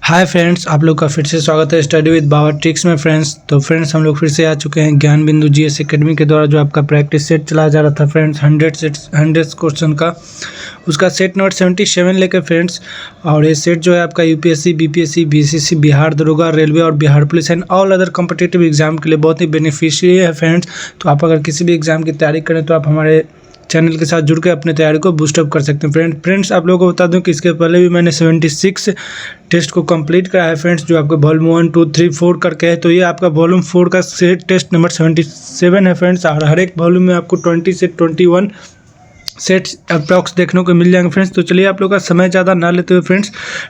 Hi friends, आप लोग का फिर से स्वागत है स्टडी विद बाबा ट्रिक्स में। फ्रेंड्स हम लोग फिर से आ चुके हैं ज्ञान बिंदु जीएस एकेडमी के द्वारा जो आपका प्रैक्टिस सेट चलाया जा रहा था फ्रेंड्स 100 क्वेश्चन का, उसका सेट नंबर 77 लेकर फ्रेंड्स। और ये सेट जो है आपका यूपीएससी, बीपीएससी, बीसीसी, बिहार दरोगा, रेलवे और Bihar police and all other competitive exam के लिए बहुत ही बेनिफिशियरी है फ्रेंड्स। तो आप अगर किसी भी एग्जाम की तैयारी करें तो आप हमारे चैनल के साथ जुड़ के अपने तैयारी को बूस्टअप कर सकते हैं फ्रेंड्स। आप लोगों को बता दूं कि इसके पहले भी मैंने 76 टेस्ट को कंप्लीट कराया है फ्रेंड्स, जो आपका वॉल्यूम 1, 2, 3, 4 करके है। तो ये आपका वॉल्यूम 4 का सेट टेस्ट नंबर 77 है फ्रेंड्स। और हर एक वॉल्यूम में आपको 20 से 21 सेट्स अप्रॉक्स देखने को मिल जाएंगे फ्रेंड्स। तो चलिए आप लोग का समय ज़्यादा ना लेते हुए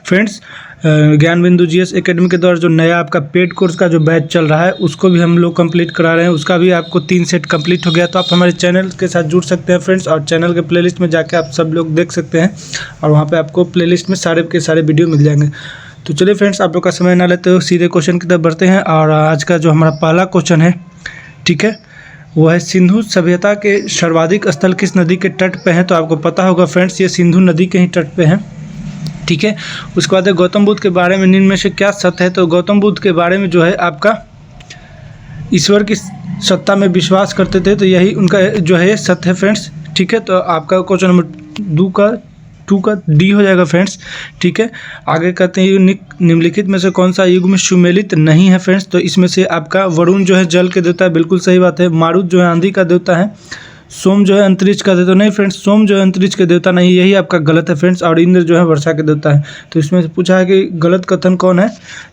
फ्रेंड्स ज्ञान बिंदु जीएस एकेडमी के द्वारा जो नया आपका पेड कोर्स का जो बैच चल रहा है उसको भी हम लोग कंप्लीट करा रहे हैं। उसका भी आपको 3 सेट कंप्लीट हो गया। तो आप हमारे चैनल के साथ जुड़ सकते हैं फ्रेंड्स, और चैनल के प्लेलिस्ट में जाके आप सब लोग देख सकते हैं, और वहाँ पे आपको प्लेलिस्ट में सारे के सारे वीडियो मिल जाएंगे। तो चलिए फ्रेंड्स, आप लोग का समय ना लेते हुए सीधे क्वेश्चन की तरफ बढ़ते हैं। और आज का जो हमारा पहला क्वेश्चन है, ठीक है, वो है सिंधु सभ्यता के सर्वाधिक स्थल किस नदी के तट पे हैं। तो आपको पता होगा फ्रेंड्स, ये सिंधु नदी के ही तट पे हैं, ठीक है। उसके बाद गौतम बुद्ध के बारे में निम्न में से क्या सत्य है। तो गौतम बुद्ध के बारे में जो है आपका ईश्वर की सत्ता में विश्वास करते थे, तो यही उनका जो है सत्य है फ्रेंड्स, ठीक है। तो आपका क्वेश्चन नंबर 2 का डी हो जाएगा फ्रेंड्स, ठीक है। आगे कहते हैं निम्नलिखित में से कौन सा युग में सुमेलित नहीं है फ्रेंड्स। तो इसमें से आपका वरुण जो है जल के देवता है, बिल्कुल सही बात है। मारुत जो है आंधी का देवता है। सोम जो है अंतरिक्ष का देवता नहीं फ्रेंड्स, सोम जो है अंतरिक्ष के देवता नहीं, यही आपका गलत है फ्रेंड्स। और इंद्र जो है वर्षा के देवता है। तो इसमें से पूछा है कि गलत कथन कौन है,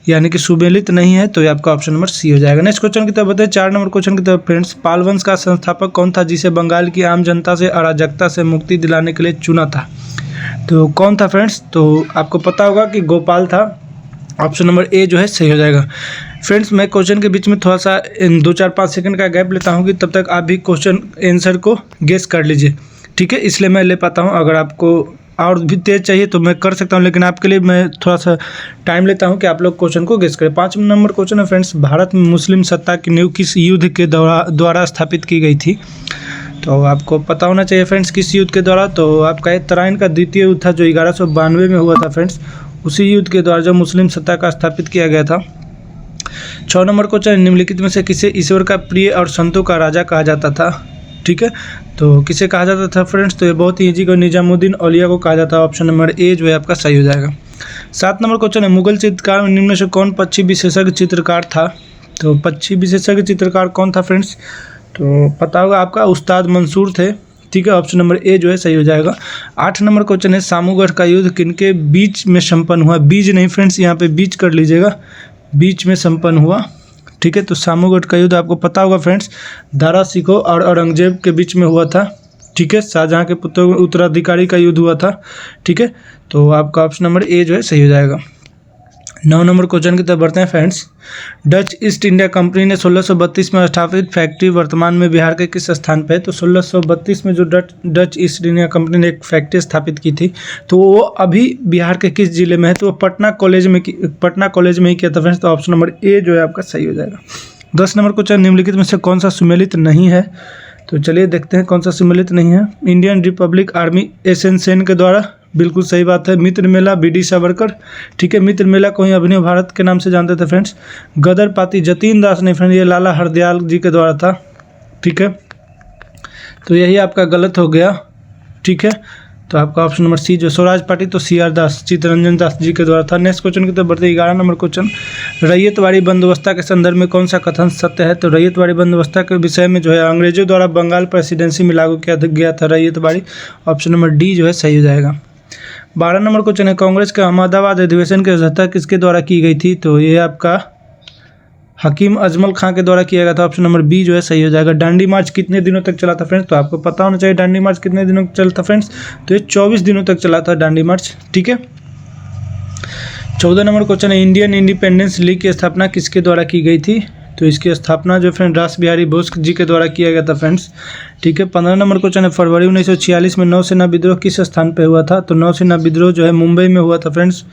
यानी कि सुमेलित नहीं है, तो ये आपका ऑप्शन नंबर सी हो जाएगा। नेक्स्ट क्वेश्चन की तरफ बताए, 4 नंबर क्वेश्चन की तरफ फ्रेंड्स। पाल वंश का संस्थापक कौन था जिसे बंगाल की आम जनता से अराजकता से मुक्ति दिलाने के लिए चुना था। तो कौन था फ्रेंड्स, तो आपको पता होगा कि गोपाल था। ऑप्शन नंबर ए जो है सही हो जाएगा फ्रेंड्स। मैं क्वेश्चन के बीच में थोड़ा सा 2-4-5 सेकंड का गैप लेता हूँ कि तब तक आप भी क्वेश्चन आंसर को गेस कर लीजिए, ठीक है, इसलिए मैं ले पाता हूँ। अगर आपको और भी तेज़ चाहिए तो मैं कर सकता हूँ, लेकिन आपके लिए मैं थोड़ा सा टाइम लेता हूँ कि आप लोग क्वेश्चन को गेस करें। 5 नंबर क्वेश्चन है फ्रेंड्स। भारत में मुस्लिम सत्ता की नींव किस युद्ध के द्वारा स्थापित की गई थी। तो आपको पता होना चाहिए फ्रेंड्स किस युद्ध के द्वारा। तो आपका तराइन का द्वितीय युद्ध था जो 1192 में हुआ था फ्रेंड्स। उसी युद्ध के द्वारा जो मुस्लिम सत्ता का स्थापित किया गया था। 6 नंबर क्वेश्चन, निम्नलिखित में से किसे ईश्वर का प्रिय और संतों का राजा कहा जाता था, ठीक है। तो किसे कहा जाता था फ्रेंड्स, तो ये बहुत ही ईजी को निजामुद्दीन औलिया को कहा जाता है। ऑप्शन नंबर ए जो है आपका सही हो जाएगा। 7 नंबर क्वेश्चन है, मुगल चित्रकार में निम्न में से कौन पक्षी विशेषज्ञ चित्रकार था। तो पक्षी विशेषज्ञ चित्रकार कौन था फ्रेंड्स, तो पता होगा आपका उस्ताद मंसूर थे, ठीक है। ऑप्शन नंबर ए जो है सही हो जाएगा। 8 नंबर क्वेश्चन है, सामूगढ़ का युद्ध किनके बीच में संपन्न हुआ। बीज नहीं फ्रेंड्स, यहाँ पे बीच कर लीजिएगा, बीच में संपन्न हुआ, ठीक है। तो सामूगढ़ का युद्ध आपको पता होगा फ्रेंड्स, दारा सिकोह और औरंगजेब के बीच में हुआ था, ठीक है। शाहजहाँ के पुत्र उत्तराधिकारी का युद्ध हुआ था, ठीक है। तो आपका ऑप्शन नंबर ए जो है सही हो जाएगा। 9 नंबर क्वेश्चन की तरफ बढ़ते हैं friends. Dutch east India company ने 1632 में स्थापित फैक्ट्री वर्तमान में बिहार के किस स्थान पे है। तो 1632 में जो डच ईस्ट इंडिया कंपनी ने एक फैक्ट्री स्थापित की थी, तो वो अभी बिहार के किस जिले में है। तो वो पटना कॉलेज में ही किया था फ्रेंड्स। तो ऑप्शन नंबर ए जो है आपका सही हो जाएगा। 10 नंबर क्वेश्चन, निम्नलिखित में से कौन सा सुमेलित नहीं है। तो चलिए देखते हैं कौन सा सुमेलित नहीं है। Indian republic army SN Sen के द्वारा, बिल्कुल सही बात है। मित्र मेला बीडी सावरकर, ठीक है। मित्र मेला को ही अभिनव भारत के नाम से जानते थे फ्रेंड्स। गदर पाती जतीन दास ने फ्रेंड, ये लाला हरदयाल जी के द्वारा था, ठीक है। तो यही आपका गलत हो गया, ठीक है। तो आपका ऑप्शन नंबर सी जो स्वराज पार्टी, तो CR दास, चित्तरंजन दास जी के द्वारा था। नेक्स्ट क्वेश्चन की तरफ बढ़ते 11 नंबर क्वेश्चन, रैयतवाड़ी बंदोबस्ता के संदर्भ में कौन सा कथन सत्य है। तो रैयतवाड़ी बंदोबस्ता के विषय में जो है अंग्रेजों द्वारा बंगाल प्रेसिडेंसी में लागू किया गया था रैयतवाड़ी। ऑप्शन नंबर डी जो है सही हो जाएगा। 12 नंबर क्वेश्चन है, कांग्रेस के अहमदाबाद अधिवेशन की अध्यक्षता किसके द्वारा की गई थी। तो ये आपका हकीम अजमल खां के द्वारा किया गया था। ऑप्शन नंबर बी जो है सही हो जाएगा। दांडी मार्च कितने दिनों तक चला था फ्रेंड्स, तो आपको पता होना चाहिए दांडी मार्च कितने दिनों तक चला था फ्रेंड्स। तो ये 24 दिनों तक चला था दांडी मार्च, ठीक है। 14 नंबर क्वेश्चन है, इंडियन इंडिपेंडेंस लीग की स्थापना किसके द्वारा की गई थी। तो इसकी स्थापना जो फ्रेंड रास बिहारी बोस जी के द्वारा किया गया था फ्रेंड्स, ठीक है। 15 नंबर क्वेश्चन है, फरवरी 1946 में नौसेना विद्रोह किस स्थान पे हुआ था। तो नौसेना विद्रोह जो है मुंबई में हुआ था फ्रेंड्स,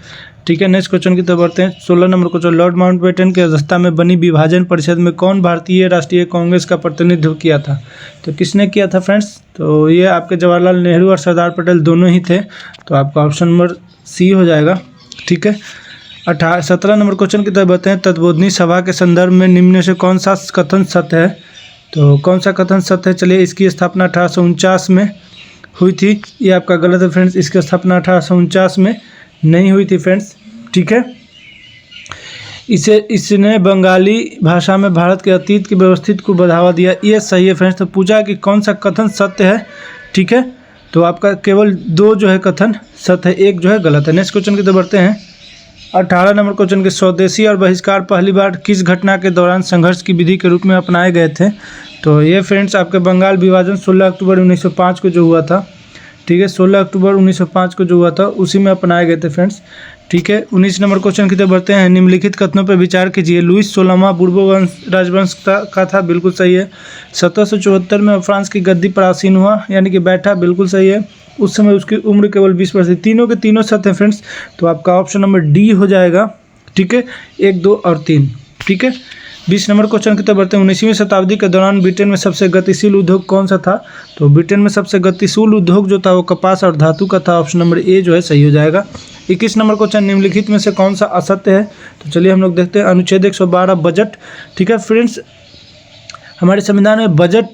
ठीक है। नेक्स्ट क्वेश्चन की तरफ बढ़ते हैं। 16 नंबर क्वेश्चन, लॉर्ड माउंटबेटन की अध्यक्षता में बनी विभाजन परिषद में कौन भारतीय राष्ट्रीय कांग्रेस का प्रतिनिधित्व किया था। तो किसने किया था फ्रेंड्स, तो ये आपके जवाहरलाल नेहरू और सरदार पटेल दोनों ही थे। तो आपका ऑप्शन नंबर सी हो जाएगा, ठीक है। 17 नंबर क्वेश्चन की तरफ बढ़ते हैं। तत्वोधनी सभा के संदर्भ में निम्न में से कौन सा कथन सत्य है? तो कौन सा कथन सत्य है? चलिए, इसकी स्थापना 1849 में हुई थी। ये आपका गलत है फ्रेंड्स, इसकी स्थापना 1849 में नहीं हुई थी फ्रेंड्स। ठीक है, इसने बंगाली भाषा में भारत के अतीत की व्यवस्थित को बढ़ावा दिया। ये सही है फ्रेंड्स। तो पूछा कि कौन सा कथन सत्य है। ठीक है, तो आपका केवल 2 जो है कथन सत्य है, 1 जो है गलत है। नेक्स्ट क्वेश्चन की तरफ बढ़ते हैं। 18 नंबर क्वेश्चन के स्वदेशी और बहिष्कार पहली बार किस घटना के दौरान संघर्ष की विधि के रूप में अपनाए गए थे? तो ये फ्रेंड्स आपके बंगाल विभाजन 16 अक्टूबर 1905 को जो हुआ था। ठीक है, 16 अक्टूबर 1905 को जो हुआ था उसी में अपनाए गए थे फ्रेंड्स। ठीक है, 19 नंबर क्वेश्चन की तरफ बढ़ते हैं। निम्नलिखित कथनों पर विचार कीजिए। लुईस 16वां बोर्बोन राजवंश का था, बिल्कुल सही है। 1774 में फ्रांस की गद्दी पर आसीन हुआ, यानी कि बैठा, बिल्कुल सही है। उस समय उसकी उम्र केवल 20 वर्ष थी। तीनों के तीनों सत्य हैं फ्रेंड्स। तो आपका ऑप्शन नंबर डी हो जाएगा। ठीक है, 1, 2 और 3। ठीक है, 20 नंबर क्वेश्चन की तरफ बढ़ते हैं। 19वीं शताब्दी के दौरान ब्रिटेन में सबसे गतिशील उद्योग कौन सा था? तो ब्रिटेन में सबसे गतिशील उद्योग जो था वो कपास और धातु का था। ऑप्शन नंबर ए जो है सही हो जाएगा। 21 नंबर क्वेश्चन, निम्नलिखित में से कौन सा असत्य है? तो चलिए हम लोग देखते हैं। अनुच्छेद 112 बजट। ठीक है फ्रेंड्स, हमारे संविधान में बजट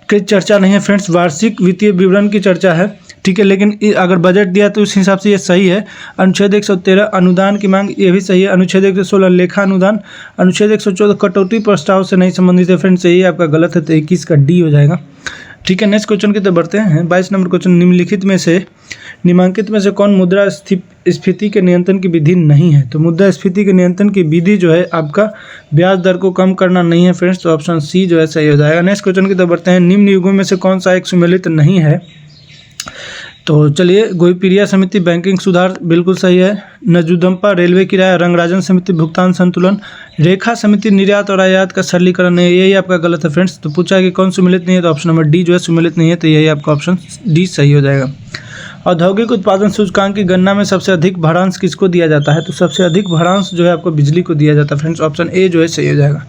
की चर्चा नहीं है फ्रेंड्स, वार्षिक वित्तीय विवरण की चर्चा है। ठीक है, लेकिन अगर बजट दिया तो उस हिसाब से ये सही है। अनुच्छेद 113 अनुदान की मांग, ये भी सही है। अनुच्छेद 116 लेखा अनुदान। अनुच्छेद 114 कटौती प्रस्ताव से नहीं संबंधित है फ्रेंड्स, यही आपका गलत है। तो 21 का डी हो जाएगा। ठीक है, नेक्स्ट क्वेश्चन की तरफ बढ़ते हैं। 22 नंबर क्वेश्चन, निम्नलिखित में से कौन मुद्रा स्फीति के नियंत्रण की विधि नहीं है? तो मुद्रा स्फीति के नियंत्रण की विधि जो है आपका ब्याज दर को कम करना नहीं है फ्रेंड्स। तो ऑप्शन सी जो है सही हो जाएगा। नेक्स्ट क्वेश्चन की तरफ बढ़ते हैं। निम्न युगों में से कौन सा एक सुमेलित नहीं है? तो चलिए, गोईपीरिया समिति बैंकिंग सुधार, बिल्कुल सही है। नजुदम्पा रेलवे किराया, रंगराजन समिति भुगतान संतुलन, रेखा समिति निर्यात और आयात का सरलीकरण है, यही आपका गलत है फ्रेंड्स। तो पूछा है कि कौन सुमेलित नहीं है? तो ऑप्शन नंबर डी जो है सुमेलित नहीं है। तो यही आपका ऑप्शन डी सही हो जाएगा। औद्योगिक उत्पादन सूचकांक की गणना में सबसे अधिक भारांश किसको दिया जाता है? तो सबसे अधिक भारांश जो है आपको बिजली को दिया जाता है फ्रेंड्स। ऑप्शन ए जो है सही हो जाएगा।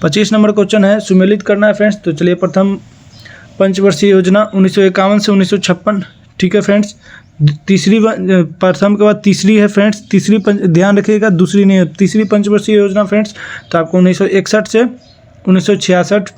25 नंबर क्वेश्चन है, सुमेलित करना है फ्रेंड्स। तो चलिए, प्रथम पंचवर्षीय योजना 1951 से 1956। ठीक है फ्रेंड्स, तीसरी प्रथम के बाद तीसरी है फ्रेंड्स, तीसरी ध्यान रखिएगा, दूसरी नहीं है। तीसरी पंचवर्षीय योजना फ्रेंड्स तो आपको 1961 से 1966,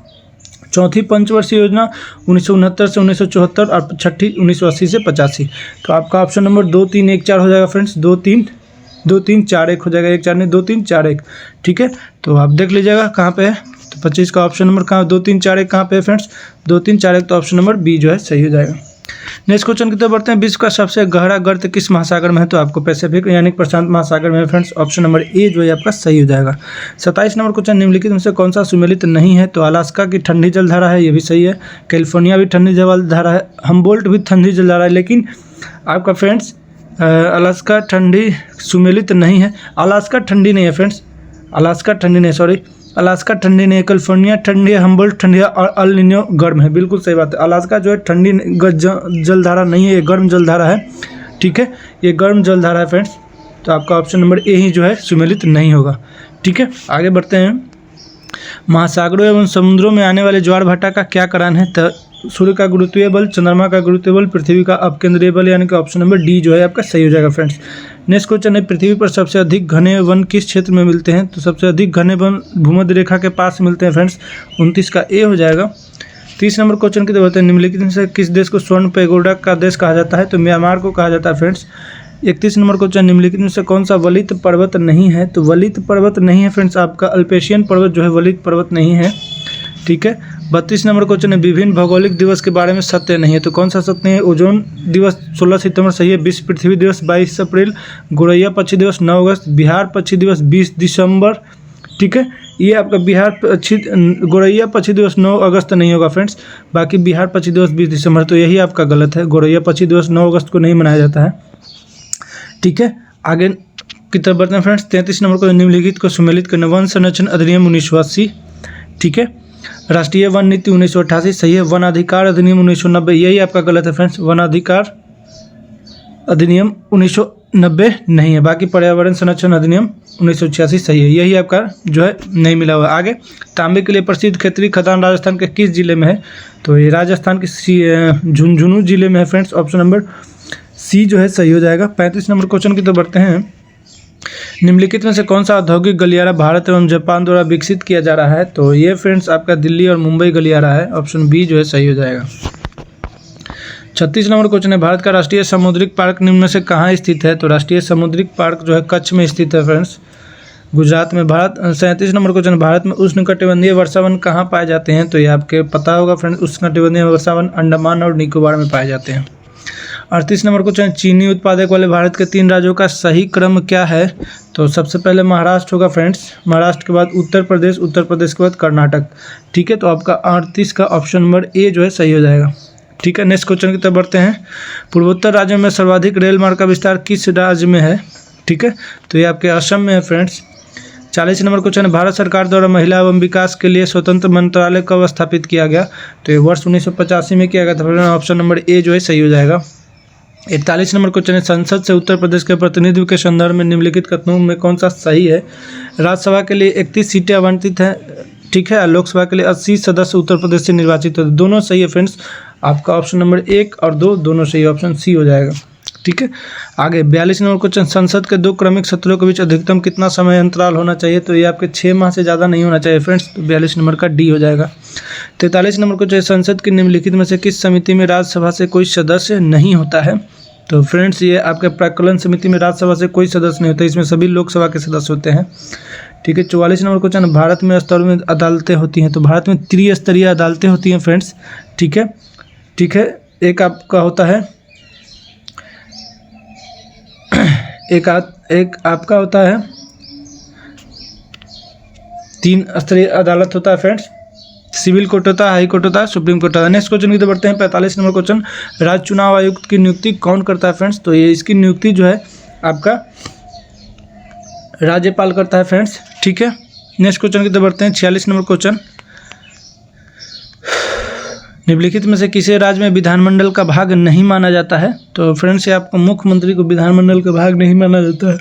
चौथी पंचवर्षीय योजना 1969 से 1974 और छठी 1980 से 85। तो आपका ऑप्शन नंबर 2, 3, 1, 4 हो जाएगा फ्रेंड्स। 2, 3, 4, 1 हो जाएगा। 1, 4 नहीं, 2, 3, 4, 1। ठीक है, तो आप देख लीजिएगा कहाँ पे है। तो 25 का ऑप्शन नंबर कहाँ, 2, 3, 4, 1 कहाँ पे है फ्रेंड्स? 2, 3, 4, 1। तो ऑप्शन नंबर बी जो है सही हो जाएगा। नेक्स्ट क्वेश्चन की तरफ बढ़ते हैं। विश्व का सबसे गहरा गर्त किस महासागर में है? तो आपको पैसिफिक यानी प्रशांत महासागर में है फ्रेंड्स। ऑप्शन नंबर ए जो है आपका सही हो जाएगा। 27 नंबर क्वेश्चन, निम्नलिखित में से कौन सा सुमेलित नहीं है? तो अलास्का की ठंडी जलधारा है, ये भी सही है। कैलिफोर्निया भी ठंडी जलधारा है, हम्बोल्ट भी ठंडी जलधारा है। लेकिन आपका फ्रेंड्स अलास्का ठंडी सुमेलित नहीं है। अलास्का ठंडी नहीं है फ्रेंड्स, अलास्का ठंडी नहीं, सॉरी, अलास्का ठंडी नहीं है। कैलिफोर्निया ठंडी है, हम्बोल्ट ठंडी है और अल निनो गर्म है। बिल्कुल सही बात है। अलास्का जो है ठंडी जलधारा नहीं है, ये गर्म जलधारा है। ठीक है, ये गर्म जलधारा है फ्रेंड्स। तो आपका ऑप्शन नंबर ए ही जो है सुमेलित नहीं होगा। ठीक है, आगे बढ़ते हैं। महासागरों एवं समुद्रों में आने वाले ज्वार भाटा का क्या कारण है? तो सूर्य का गुरुत्वीय बल, चंद्रमा का गुरुत्वीय बल, पृथ्वी का अपकेंद्रीय बल, यानी कि ऑप्शन नंबर डी जो है आपका सही हो जाएगा फ्रेंड्स। नेक्स्ट क्वेश्चन है, पृथ्वी पर सबसे अधिक घने वन किस क्षेत्र में मिलते हैं? तो सबसे अधिक घने वन भूमध्य रेखा के पास मिलते हैं फ्रेंड्स। 29 का ए हो जाएगा। 30 नंबर क्वेश्चन की तरफ होते हैं। निम्नलिखित में से किस देश को स्वर्ण पैगोडा का देश कहा जाता है? तो म्यांमार को कहा जाता है फ्रेंड्स। 31 नंबर क्वेश्चन, निम्नलिखित में से कौन सा वलित पर्वत नहीं है? तो वलित पर्वत नहीं है फ्रेंड्स आपका अल्पेशियन पर्वत जो है वलित पर्वत नहीं है। ठीक है, 32 नंबर क्वेश्चन है, विभिन्न भौगोलिक दिवस के बारे में सत्य नहीं है। तो कौन सा सत्य नहीं है? ओजोन दिवस 16 सितंबर सही है। विश्व पृथ्वी दिवस 22 अप्रैल। गोरैया पक्षी दिवस 9 अगस्त। बिहार पक्षी दिवस 20 दिसंबर। ठीक है, ये आपका बिहार पक्षी गोरैया पक्षी दिवस 9 अगस्त नहीं होगा फ्रेंड्स, बाकी बिहार पक्षी दिवस 20 दिसंबर। तो यही आपका गलत है, गोरैया पक्षी दिवस 9 अगस्त को नहीं मनाया जाता है। ठीक है, आगे की तरफ बढ़ते हैं फ्रेंड्स। 33 नंबर को, निम्नलिखित को सुमेलित करना। वन संरक्षण अधिनियम 1980। ठीक है, राष्ट्रीय वन नीति 1988 सही है। वन अधिकार अधिनियम 1990 यही आपका गलत है फ्रेंड्स, वन अधिकार अधिनियम 1990 नहीं है। बाकी पर्यावरण संरक्षण अधिनियम 1986 सही है, यही आपका जो है नहीं मिला हुआ। आगे, तांबे के लिए प्रसिद्ध खेतरी खदान राजस्थान के किस जिले में है? तो ये राजस्थान के झुंझुनू जिले में है फ्रेंड्स। ऑप्शन नंबर सी जो है सही हो जाएगा। 35 नंबर क्वेश्चन की तरफ बढ़ते हैं। निम्नलिखित में से कौन सा औद्योगिक गलियारा भारत एवं जापान द्वारा विकसित किया जा रहा है? तो ये फ्रेंड्स आपका दिल्ली और मुंबई गलियारा है। ऑप्शन बी जो है सही हो जाएगा। 36 नंबर क्वेश्चन है, भारत का राष्ट्रीय सामुद्रिक पार्क निम्न में से कहाँ स्थित है? तो राष्ट्रीय सामुद्रिक पार्क जो है कच्छ में स्थित है फ्रेंड्स, गुजरात में। 37 नंबर क्वेश्चन, भारत में उष्णकटिबंधीय वर्षावन कहाँ पाए जाते हैं? तो ये आपके पता होगा फ्रेंड्स, उष्णकटिबंधीय वर्षावन अंडमान और निकोबार में पाए जाते हैं। 38 नंबर क्वेश्चन, चीनी उत्पादक वाले भारत के 3 राज्यों का सही क्रम क्या है? तो सबसे पहले महाराष्ट्र होगा फ्रेंड्स, महाराष्ट्र के बाद उत्तर प्रदेश, उत्तर प्रदेश के बाद कर्नाटक। ठीक है, तो आपका 38 का ऑप्शन नंबर ए जो है सही हो जाएगा। ठीक है, नेक्स्ट क्वेश्चन की तरफ बढ़ते हैं। पूर्वोत्तर राज्यों में सर्वाधिक रेल मार्ग का विस्तार किस राज्य में है? ठीक है, तो ये आपके असम में है फ्रेंड्स। 40 नंबर क्वेश्चन, भारत सरकार द्वारा महिला एवं विकास के लिए स्वतंत्र मंत्रालय कब स्थापित किया गया? तो ये वर्ष 1985 में किया गया था। ऑप्शन नंबर ए जो है सही हो जाएगा। 41 नंबर क्वेश्चन है, संसद से उत्तर प्रदेश के प्रतिनिधित्व के संदर्भ में निम्नलिखित कथनों में कौन सा सही है? राज्यसभा के लिए 31 सीटें आवंटित हैं, ठीक है, लोकसभा के लिए 80 सदस्य उत्तर प्रदेश से निर्वाचित होते, दोनों सही है फ्रेंड्स। आपका ऑप्शन नंबर 1 और 2 दोनों सही, ऑप्शन सी हो जाएगा। ठीक है, आगे 42 नंबर क्वेश्चन, संसद के 2 क्रमिक सत्रों के बीच अधिकतम कितना समय अंतराल होना चाहिए? तो ये आपके 6 माह से ज़्यादा नहीं होना चाहिए फ्रेंड्स, तो 42 नंबर का डी हो जाएगा। 43 नंबर क्वेश्चन, संसद की निम्नलिखित में से किस समिति में राज्यसभा से कोई सदस्य नहीं होता है? तो फ्रेंड्स ये आपके प्राक्कलन समिति में राज्यसभा से कोई सदस्य नहीं होता, इसमें सभी लोकसभा के सदस्य होते हैं। ठीक है, 44 नंबर क्वेश्चन, भारत में स्तरों में अदालतें होती हैं? तो भारत में त्रिस्तरीय अदालतें होती हैं फ्रेंड्स। ठीक है, ठीक है, एक आपका होता है एक आपका होता है 3 स्तरीय अदालत होता है फ्रेंड्स, सिविल कोर्ट होता है, हाई कोर्ट होता है, सुप्रीम कोर्ट होता है। नेक्स्ट क्वेश्चन की तरफ बढ़ते हैं। 45 नंबर क्वेश्चन, राज्य चुनाव आयुक्त की नियुक्ति कौन करता है फ्रेंड्स? तो ये इसकी नियुक्ति जो है आपका राज्यपाल करता है फ्रेंड्स। ठीक है, नेक्स्ट क्वेश्चन की तरफ बढ़ते हैं। 46 नंबर क्वेश्चन, निम्नलिखित में से किसी राज्य में विधानमंडल का भाग नहीं माना जाता है? तो फ्रेंड्स ये आपको मुख्यमंत्री को विधानमंडल का भाग नहीं माना जाता है,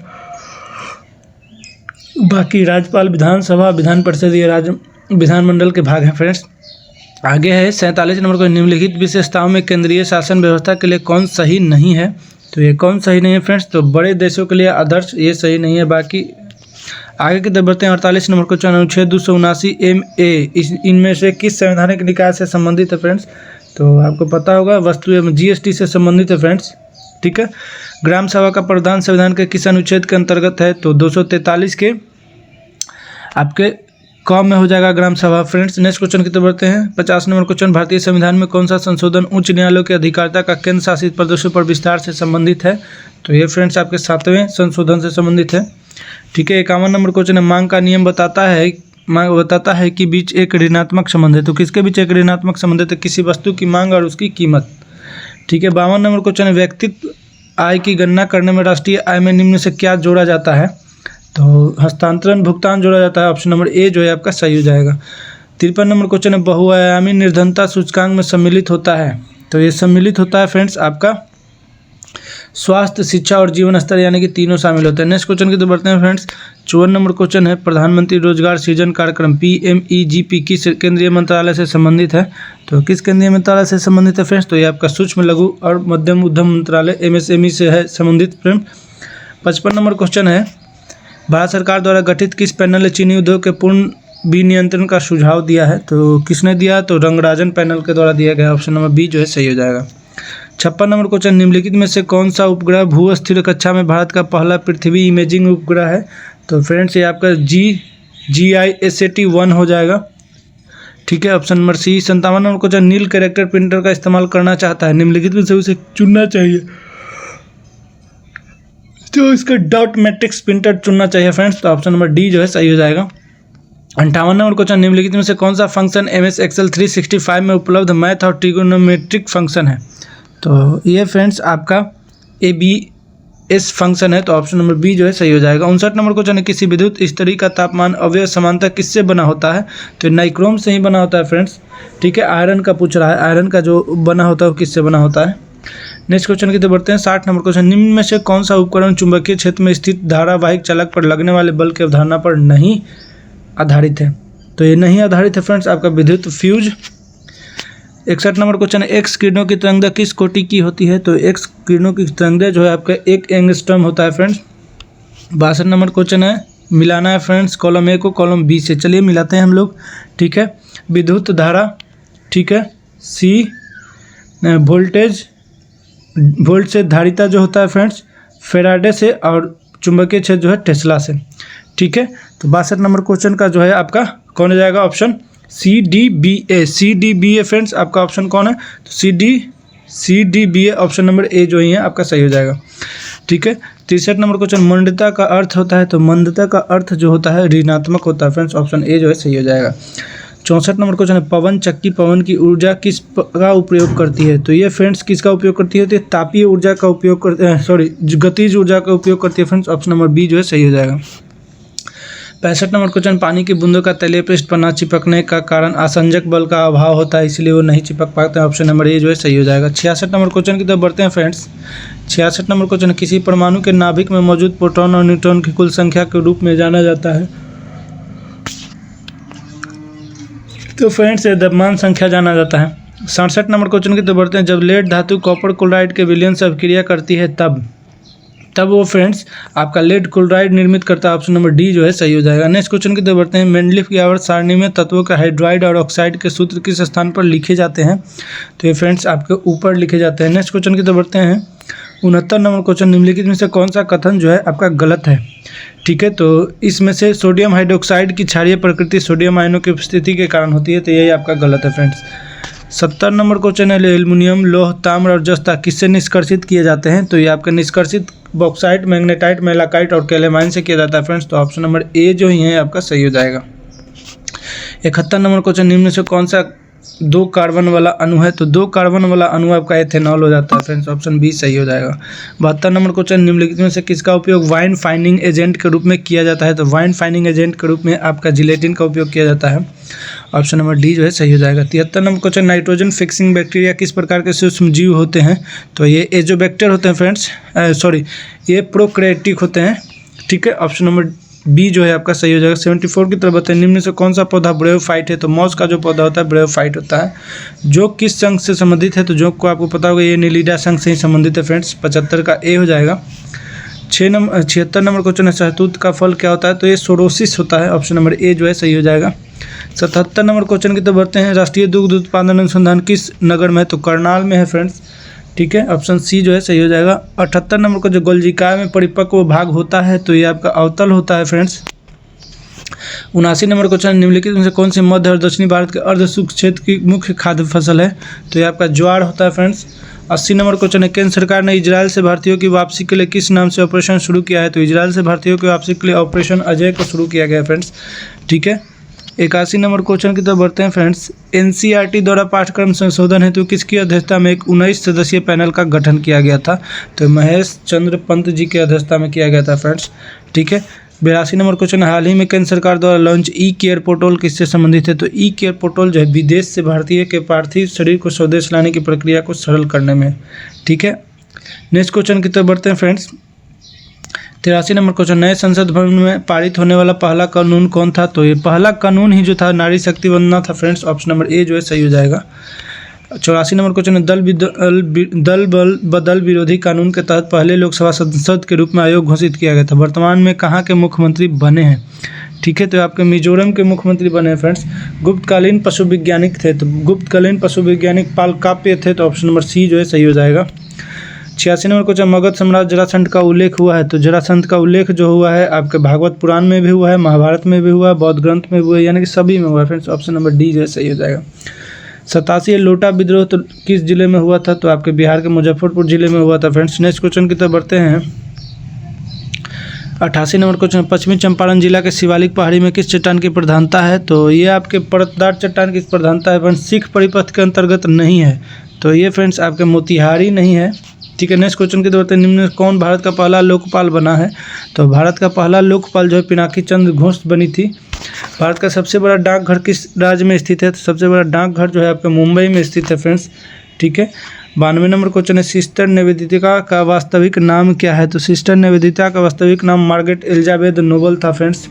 बाकी राज्यपाल, विधानसभा, विधान परिषद ये राज्य विधानमंडल के भाग हैं फ्रेंड्स। आगे है 47 नंबर को, निम्नलिखित विशेषताओं में केंद्रीय शासन व्यवस्था के लिए कौन सही नहीं है? तो ये कौन सही नहीं है फ्रेंड्स? तो बड़े देशों के लिए आदर्श ये सही नहीं है, बाकी आगे की तरफ बढ़ते हैं। 48 नंबर क्वेश्चन, अनुच्छेद 279 इनमें से किस संवैधानिक निकाय से संबंधित है फ्रेंड्स? तो आपको पता होगा वस्तु एवं जीएसटी से संबंधित है फ्रेंड्स। ठीक है, ग्राम सभा का प्रावधान संविधान के किस अनुच्छेद के अंतर्गत है? तो 243 के आपके क में हो जाएगा ग्राम सभा फ्रेंड्स। नेक्स्ट क्वेश्चन की तरफ बढ़ते हैं। 50 नंबर क्वेश्चन, भारतीय संविधान में कौन सा संशोधन उच्च न्यायालयों की अधिकारिता का केंद्र शासित प्रदेशों पर विस्तार से संबंधित है? तो ये फ्रेंड्स आपके 7वें संशोधन से संबंधित है। ठीक है, 51 नंबर क्वेश्चन है, मांग का नियम बताता है कि बीच एक ऋणात्मक संबंध है। तो किसके बीच एक ऋणात्मक संबंध है? तो किसी वस्तु की मांग और उसकी कीमत। ठीक है, 52 नंबर क्वेश्चन है, व्यक्तिगत आय की गणना करने में राष्ट्रीय आय में निम्न से क्या जोड़ा जाता है? तो हस्तांतरण भुगतान जोड़ा जाता है, ऑप्शन नंबर ए जो है आपका सही हो जाएगा। 53 नंबर क्वेश्चन है, बहुआयामी निर्धनता सूचकांक में सम्मिलित होता है? तो ये सम्मिलित होता है फ्रेंड्स आपका स्वास्थ्य, शिक्षा और जीवन स्तर, यानी कि तीनों शामिल होते हैं। नेक्स्ट क्वेश्चन की तरफ बढ़ते हैं फ्रेंड्स। 54 नंबर क्वेश्चन है, प्रधानमंत्री रोजगार सृजन कार्यक्रम PMEGP किस केंद्रीय मंत्रालय से संबंधित है? तो किस केंद्रीय मंत्रालय से संबंधित है फ्रेंड्स? तो ये आपका सूक्ष्म लघु और मध्यम उद्यम मंत्रालय MSME से है संबंधित फ्रेंड। 55 नंबर क्वेश्चन है, भारत सरकार द्वारा गठित किस पैनल ने चीनी उद्योग के पूर्ण विनियंत्रण का सुझाव दिया है? तो किसने दिया? तो रंगराजन पैनल के द्वारा दिया गया, ऑप्शन नंबर बी जो है सही हो जाएगा। 56 नंबर क्वेश्चन, निम्नलिखित में से कौन सा उपग्रह भू स्थिर कक्षा में भारत का पहला पृथ्वी इमेजिंग उपग्रह है? तो फ्रेंड्स ये आपका GISAT-1 हो जाएगा। ठीक है, option number C. 57 number question, नील कैरेक्टर प्रिंटर का इस्तेमाल करना चाहता है, निम्नलिखित में से उसे चुनना चाहिए? तो इसका डॉट मैट्रिक्स प्रिंटर चुनना चाहिए फ्रेंड्स, तो ऑप्शन नंबर डी जो है सही हो जाएगा। 58 नंबर क्वेश्चन, निम्नलिखित में से कौन सा फंक्शन MS Excel 365 में उपलब्ध मैथ और ट्रिगोनोमेट्रिक फंक्शन है? तो ये फ्रेंड्स आपका ABS फंक्शन है, तो ऑप्शन नंबर बी जो है सही हो जाएगा। 59 नंबर क्वेश्चन है, किसी विद्युत स्तरी का तापमान अवयव समानता किससे बना होता है? तो नाइक्रोम से ही बना होता है फ्रेंड्स। ठीक है, आयरन का पूछ रहा है, आयरन का जो बना होता है वो किससे बना होता है? नेक्स्ट क्वेश्चन की तरफ बढ़ते हैं। 60 नंबर क्वेश्चन, निम्न में से कौन सा उपकरण चुंबकीय क्षेत्र में स्थित धारावाहिक चालक पर लगने वाले बल की अवधारणा पर नहीं आधारित है? तो ये नहीं आधारित है फ्रेंड्स आपका विद्युत फ्यूज। 61 नंबर क्वेश्चन है, एक्स किरणों की तरंगदैर्घ्य किस कोटि की होती है? तो एक्स किरणों की तरंगदैर्घ्य जो है आपका 1 एंगस्ट्रॉम होता है फ्रेंड्स। 62 नंबर क्वेश्चन है, मिलाना है फ्रेंड्स कॉलम ए को कॉलम बी से। चलिए मिलाते हैं हम लोग, ठीक है। विद्युत धारा, ठीक है, सी वोल्टेज, वोल्ट से धारिता जो होता है फ्रेंड्स फेराडे से, और चुंबकीय क्षेत्र जो है टेस्ला से, ठीक है। तो 62 नंबर क्वेश्चन का जो है आपका कौन हो जाएगा option C D B A. C D B A friends आपका ऑप्शन कौन है, तो C D B A option number A जो ही है आपका सही हो जाएगा, ठीक है। 63 नंबर क्वेश्चन, मंदता का अर्थ होता है, तो मंदता का अर्थ जो होता है ऋणात्मक होता है फ्रेंड्स, ऑप्शन ए जो है सही हो जाएगा। 64 नंबर क्वेश्चन है, पवन चक्की पवन की ऊर्जा किस का उपयोग करती है, तो ये फ्रेंड्स किसका उपयोग करती है, तो तापीय ऊर्जा का उपयोग करते हैं, सॉरी गतिज ऊर्जा का उपयोग करती है फ्रेंड्स, ऑप्शन नंबर बी जो है सही हो जाएगा। 65 नंबर क्वेश्चन, पानी की बूंदों का तलीय पृष्ठ पर न चिपकने का कारण आसंजक बल का अभाव होता है, इसलिए वो नहीं चिपक पाते हैं, ऑप्शन नंबर ए जो है सही हो जाएगा। 66 नंबर क्वेश्चन की तरफ बढ़ते हैं फ्रेंड्स। 66 नंबर क्वेश्चन, किसी परमाणु के नाभिक में मौजूद प्रोटॉन और न्यूट्रॉन की कुल संख्या के रूप में जाना जाता है, तो फ्रेंड्स ये द्रव्यमान संख्या जाना जाता है। 67 नंबर क्वेश्चन की तरफ बढ़ते हैं, जब लेड धातु कॉपर क्लोराइड के विलयन से अभिक्रिया करती है तब वो फ्रेंड्स आपका लेड क्लोराइड निर्मित करता है, ऑप्शन नंबर डी जो है सही हो जाएगा। नेक्स्ट क्वेश्चन की तरफ बढ़ते हैं, मेंडलीफ की आवर्त सारणी में तत्वों के हाइड्राइड और ऑक्साइड के सूत्र किस स्थान पर लिखे जाते हैं, तो ये फ्रेंड्स आपके ऊपर लिखे जाते हैं। नेक्स्ट क्वेश्चन की तरफ बढ़ते हैं, 69 नंबर क्वेश्चन, निम्नलिखित में से कौन सा कथन जो है आपका गलत है, ठीक है। तो इसमें से सोडियम हाइड्रोक्साइड की क्षारीय प्रकृति सोडियम आयनों की उपस्थिति के कारण होती है, तो यही आपका गलत है फ्रेंड्स। 70 नंबर क्वेश्चन है, एल्युमिनियम लौह ताम्र और जस्ता किससे निष्कर्षित किए जाते हैं, तो ये आपका निष्कर्षित बॉक्साइट मैग्नेटाइट मेलाकाइट और कैलेमाइन से किया जाता है फ्रेंड्स, तो ऑप्शन नंबर ए जो ही है आपका सही हो जाएगा। 71 नंबर क्वेश्चन, निम्न से कौन सा 2 कार्बन वाला अणु है, तो 2 कार्बन वाला अणु आपका एथेनॉल हो जाता है फ्रेंड्स, ऑप्शन बी सही हो जाएगा। 72 नंबर क्वेश्चन, निम्नलिखित में से किसका उपयोग वाइन फाइनिंग एजेंट के रूप में किया जाता है, तो वाइन फाइनिंग एजेंट के रूप में आपका जिलेटिन का उपयोग किया जाता है, ऑप्शन नंबर डी जो है सही हो जाएगा। 73 number question, nitrogen fixing bacteria किस प्रकार के सूक्ष्म जीव होते हैं, तो ये एजोबैक्टर होते हैं फ्रेंड्स, ये प्रोकैरियोटिक होते हैं, ठीक है, ऑप्शन नंबर बी जो है आपका सही हो जाएगा। 74 की तरफ बताएं, निम्न से कौन सा पौधा ब्रेयोफाइट है, तो मॉस का जो पौधा होता है ब्रेयोफाइट होता है। जो किस संघ से संबंधित है, तो जो को आपको पता होगा ये नीलिडा संघ से ही संबंधित है फ्रेंड्स, 75 का ए हो जाएगा। 76 नंबर क्वेश्चन है, शहतूत का फल क्या होता है, तो ये सोरोसिस होता है, ऑप्शन नंबर ए जो है सही हो जाएगा। 77 नंबर क्वेश्चन की तरफ बढ़ते हैं, राष्ट्रीय दुग्ध उत्पादन अनुसंधान किस नगर में है, तो करनाल में है फ्रेंड्स, ठीक है, ऑप्शन सी जो है सही हो जाएगा। 78 नंबर को जो गोल्जिकाय में परिपक्व भाग होता है, तो ये आपका अवतल होता है फ्रेंड्स। 79 नंबर क्वेश्चन, निम्नलिखित में से कौन सी मध्य और दक्षिणी भारत के अर्ध शुष्क क्षेत्र की मुख्य खाद्य फसल है, तो ये आपका ज्वार होता है फ्रेंड्स। 80 नंबर क्वेश्चन है, केंद्र सरकार ने इजराइल से भारतीयों की वापसी के लिए किस नाम से ऑपरेशन शुरू किया है, तो इजराइल से भारतीयों की वापसी के लिए ऑपरेशन अजय को शुरू किया गया फ्रेंड्स, ठीक है। 81 नंबर क्वेश्चन की तरफ बढ़ते हैं फ्रेंड्स, एनसीईआरटी द्वारा पाठ्यक्रम संशोधन हेतु किसकी अध्यक्षता में एक 19 सदस्यीय पैनल का गठन किया गया था, तो महेश चंद्र पंत जी की अध्यक्षता में किया गया था फ्रेंड्स, ठीक है। 82 नंबर क्वेश्चन, हाल ही में केंद्र सरकार द्वारा लॉन्च ई केयर पोर्टल किससे संबंधित है, तो ई केयर पोर्टल जो है विदेश से भारतीय के पार्थिव शरीर को स्वदेश लाने की प्रक्रिया को सरल करने में, ठीक है। नेक्स्ट क्वेश्चन की तरफ बढ़ते हैं फ्रेंड्स। 83 नंबर क्वेश्चन, नए संसद भवन में पारित होने वाला पहला कानून कौन था, तो ये पहला कानून ही जो था नारी शक्ति वंदना था फ्रेंड्स, ऑप्शन नंबर ए जो है सही हो जाएगा। 84 नंबर क्वेश्चन, दल बदल विरोधी कानून के तहत पहले लोकसभा सांसद के रूप में आयोग घोषित किया गया था, वर्तमान में कहाँ के मुख्यमंत्री बने हैं, ठीक है, तो आपके मिजोरम के मुख्यमंत्री बने हैं फ्रेंड्स। गुप्तकालीन पशु वैज्ञानिक थे, तो गुप्तकालीन पशु वैज्ञानिक पाल काप्य थे, तो ऑप्शन नंबर सी जो है सही हो जाएगा। 86 नंबर क्वेश्चन, मगध सम्राट जरासंध का उल्लेख हुआ है, तो जरासंध का उल्लेख जो हुआ है आपके भागवत पुराण में भी हुआ है, महाभारत में भी हुआ है, बौद्ध ग्रंथ में भी हुआ है, यानी कि सभी में हुआ है फ्रेंड्स, ऑप्शन नंबर डी जो है सही हो जाएगा। 87 लोटा विद्रोह तो किस जिले में हुआ था, तो आपके बिहार के मुजफ्फरपुर जिले में हुआ था फ्रेंड्स। नेक्स्ट क्वेश्चन की तरफ बढ़ते हैं। 88 नंबर क्वेश्चन, पश्चिमी चंपारण जिला के शिवालिक पहाड़ी में किस चट्टान की प्रधानता है, तो ये आपके परतदार चट्टान की प्रधानता है फ्रेंड्स, सिख परिपथ के अंतर्गत नहीं है, तो ये फ्रेंड्स आपके मोतिहारी नहीं है, ठीक है। नेक्स्ट क्वेश्चन की तरफ निम्न में कौन भारत का पहला लोकपाल बना है, तो भारत का पहला लोकपाल जो है पिनाकी चंद्र घोष बनी थी। भारत का सबसे बड़ा डाकघर किस राज्य में स्थित है, तो सबसे बड़ा डाकघर जो है आपके मुंबई में स्थित है फ्रेंड्स, ठीक है। 92 नंबर क्वेश्चन है, सिस्टर निवेदिता का वास्तविक नाम क्या है, तो सिस्टर निवेदिता का वास्तविक नाम मार्गरेट एलिजाबेथ नोबल था फ्रेंड्स।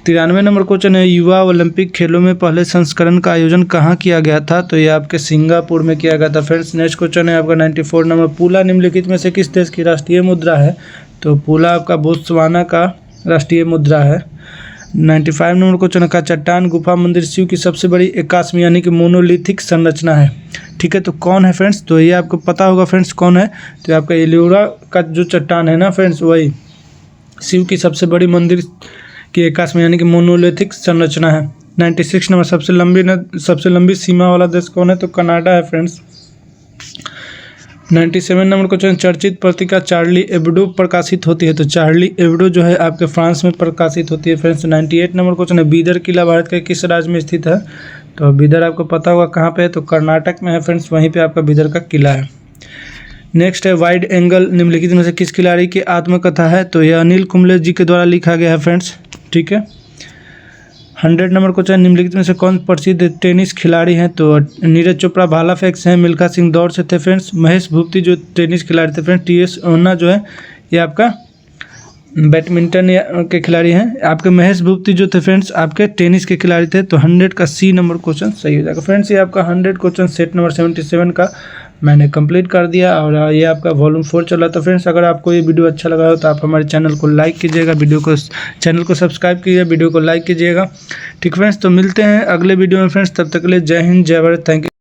93 नंबर क्वेश्चन है, युवा ओलंपिक खेलों में पहले संस्करण का आयोजन कहाँ किया गया था, तो ये आपके सिंगापुर में किया गया था फ्रेंड्स। नेक्स्ट क्वेश्चन है आपका 94 नंबर, पूला निम्नलिखित में से किस देश की राष्ट्रीय मुद्रा है, तो पूला आपका बोत्सवाना का राष्ट्रीय मुद्रा है। 95 नंबर क्वेश्चन का चट्टान गुफा मंदिर शिव की सबसे बड़ी एकास्मी यानी कि मोनोलिथिक संरचना है। ठीक है, तो कौन है फ्रेंड्स, तो ये आपको पता होगा फ्रेंड्स कौन है। तो आपका एलोरा का जो चट्टान है ना फ्रेंड्स, वही शिव की सबसे बड़ी मंदिर की एकास्मी यानी कि मोनोलिथिक संरचना है। 96 नंबर सबसे लंबी सीमा वाला देश कौन है, तो कनाडा है फ्रेंड्स। 97 नंबर क्वेश्चन चर्चित पत्रिका चार्ली एब्डो प्रकाशित होती है। तो चार्ली एब्डो जो है आपके फ्रांस में प्रकाशित होती है फ्रेंड्स। 98 नंबर क्वेश्चन है बीदर किला भारत के किस राज्य में स्थित है। तो बीदर आपको पता होगा कहाँ पे है, तो कर्नाटक में है फ्रेंड्स, वहीं पे आपका बीदर का किला है। नेक्स्ट है वाइड एंगल निम्नलिखित में से किस खिलाड़ी की आत्मकथा है। तो यह अनिल कुंबले जी के द्वारा लिखा गया है फ्रेंड्स। ठीक है, 100 नंबर क्वेश्चन निम्नलिखित में से कौन प्रसिद्ध टेनिस खिलाड़ी हैं। तो नीरज चोपड़ा भाला फेंक से हैं, मिल्खा सिंह दौड़ से थे फ्रेंड्स। महेश भूपति जो टेनिस खिलाड़ी थे फ्रेंड्स। टीएस ओन्ना जो है ये आपका बैडमिंटन के खिलाड़ी हैं। आपके महेश भूपति जो थे फ्रेंड्स आपके टेनिस के खिलाड़ी थे। तो 100 का सी नंबर क्वेश्चन सही हो जाएगा फ्रेंड्स। ये आपका 100 क्वेश्चन सेट नंबर 77 का मैंने कंप्लीट कर दिया और ये आपका वॉल्यूम 4 चल रहा था फ्रेंड्स। अगर आपको ये वीडियो अच्छा लगा हो तो आप हमारे चैनल को लाइक कीजिएगा, चैनल को सब्सक्राइब कीजिए, वीडियो को लाइक कीजिएगा। ठीक फ्रेंड्स, तो मिलते हैं अगले वीडियो में फ्रेंड्स, तब तक के लिए जय हिंद जय भारत, थैंक यू।